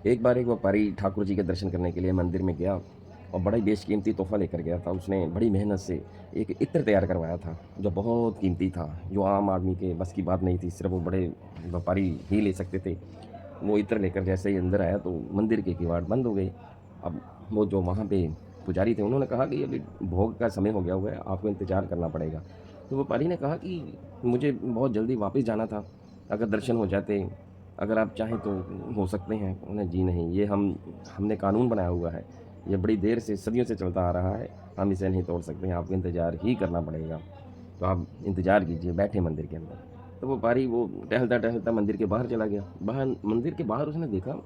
एक बार एक व्यापारी ठाकुर जी के दर्शन करने के लिए मंदिर में गया और बड़ा ही बेशकीमती तोहफ़ा लेकर गया था। उसने बड़ी मेहनत से एक इत्र तैयार करवाया था, जो बहुत कीमती था, जो आम आदमी के बस की बात नहीं थी, सिर्फ़ वो बड़े व्यापारी ही ले सकते थे। वो इत्र लेकर जैसे ही अंदर आया तो मंदिर के किवाड़ बंद हो गए। अब वो जो वहाँ पे पुजारी थे, उन्होंने कहा कि अभी भोग का समय हो गया हुआ है, आपको इंतज़ार करना पड़ेगा। तो व्यापारी ने कहा कि मुझे बहुत जल्दी वापस जाना था, अगर दर्शन हो जाते, अगर आप चाहें तो हो सकते हैं। उन्होंने जी नहीं, ये हमने कानून बनाया हुआ है, ये बड़ी देर से सदियों से चलता आ रहा है, हम इसे नहीं तोड़ सकते हैं, आपको इंतज़ार ही करना पड़ेगा। तो आप इंतज़ार कीजिए, बैठे मंदिर के अंदर। तो व्यापारी वो टहलता-टहलता मंदिर के बाहर चला गया। बाहर मंदिर के बाहर उसने देखा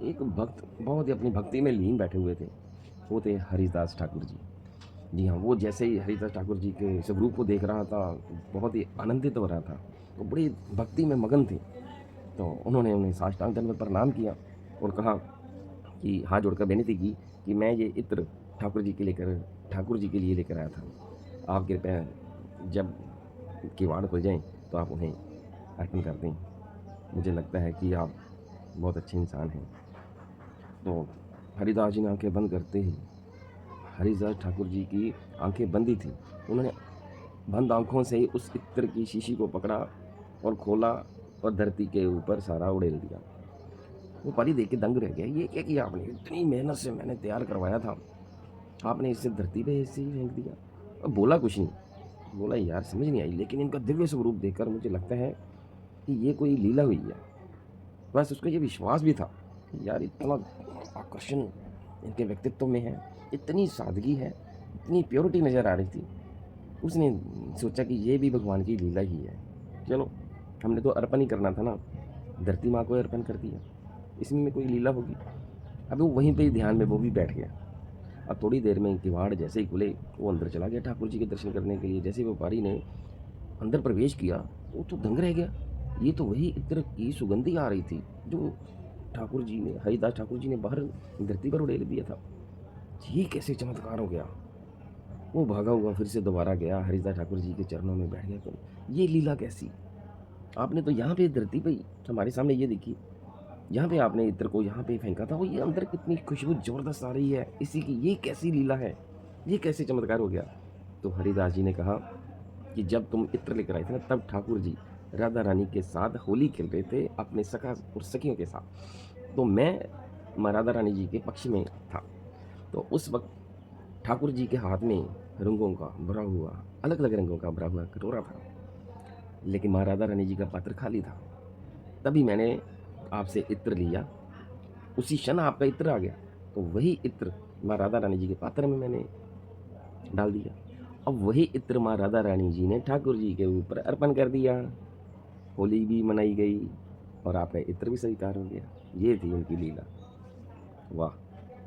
एक भक्त बहुत ही अपनी भक्ति में लीन बैठे हुए थे। वो थे हरिदास ठाकुर जी। जी हाँ, वो जैसे ही हरिदास ठाकुर जी के स्वरूप को देख रहा था, बहुत ही आनंदित हो रहा था। वो बड़ी भक्ति में मगन थे। तो उन्होंने उन्हें साष्टांग दंडवत प्रणाम किया और कहा कि हाथ जोड़कर विनती की कि मैं ये इत्र ठाकुर जी के लिए लेकर आया था। आप कृपया जब किवाड़ खुल जाएँ तो आप उन्हें अर्पण कर दें। मुझे लगता है कि आप बहुत अच्छे इंसान हैं। तो हरिदास जी ने आँखें बंद करते ही हरिदास ठाकुर जी की आँखें बंद ही थी। उन्होंने बंद आँखों से ही उस इत्र की शीशी को पकड़ा और खोला और धरती के ऊपर सारा उड़ेल दिया। वो परी देख के दंग रह गया, ये क्या किया आपने? इतनी मेहनत से मैंने तैयार करवाया था, आपने इसे धरती पे ऐसे ही फेंक दिया। और बोला कुछ नहीं, बोला यार समझ नहीं आई, लेकिन इनका दिव्य स्वरूप देखकर मुझे लगता है कि ये कोई लीला हुई है। बस उसको ये विश्वास भी था कि यार इतना आकर्षण इनके व्यक्तित्व में है, इतनी सादगी है, इतनी प्योरिटी नज़र आ रही थी। उसने सोचा कि ये भी भगवान की लीला ही है। चलो, हमने तो अर्पण ही करना था ना, धरती माँ को अर्पण कर दिया, इसमें में कोई लीला होगी। अब वो वहीं पे ही ध्यान में वो भी बैठ गया। अब थोड़ी देर में किवाड़ जैसे ही खुले, वो अंदर चला गया ठाकुर जी के दर्शन करने के लिए। जैसे ही व्यापारी ने अंदर प्रवेश किया, वो तो दंग रह गया। ये तो वही इत्र की सुगंधी आ रही थी, जो हरिदास ठाकुर जी ने बाहर धरती पर उड़ेल दिया था। ये कैसे चमत्कार हो गया? वो भागा हुआ फिर से दोबारा गया, हरिदास ठाकुर जी के चरणों में बैठ गया। ये लीला कैसी? आपने तो यहाँ पे धरती पे ही हमारे सामने ये देखी, यहाँ पे आपने इत्र को यहाँ पे फेंका था, वो ये अंदर कितनी खुशबू ज़बरदस्त आ रही है, इसी की ये कैसी लीला है? ये कैसे चमत्कार हो गया? तो हरिदास जी ने कहा कि जब तुम इत्र लेकर आए थे ना, तब ठाकुर जी राधा रानी के साथ होली खेल रहे थे, अपने सखा और सखियों के साथ। तो मैं माँ राधा रानी जी के पक्ष में था। तो उस वक़्त ठाकुर जी के हाथ में रंगों का भरा हुआ, अलग-अलग रंगों का भरा हुआ कटोरा था, लेकिन माँ राधा रानी जी का पात्र खाली था। तभी मैंने आपसे इत्र लिया, उसी क्षण आपका इत्र आ गया। तो वही इत्र माँ राधा रानी जी के पात्र में मैंने डाल दिया। अब वही इत्र माँ राधा रानी जी ने ठाकुर जी के ऊपर अर्पण कर दिया। होली भी मनाई गई और आपका इत्र भी स्वीकार हो गया। ये थी उनकी लीला। वाह!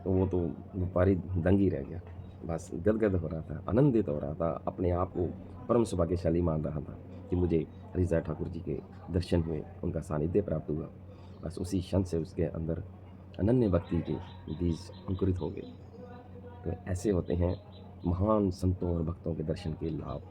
तो वो तो व्यापारी दंग ही रह गया। बस गदगद हो रहा था, आनंदित हो रहा था, अपने आप को परम सौभाग्यशाली मान रहा था कि मुझे हरिदास ठाकुर जी के दर्शन हुए, उनका सानिध्य प्राप्त हुआ। बस उसी क्षण से उसके अंदर अनन्य भक्ति के बीज अंकुरित हो गए। तो ऐसे होते हैं महान संतों और भक्तों के दर्शन के लाभ।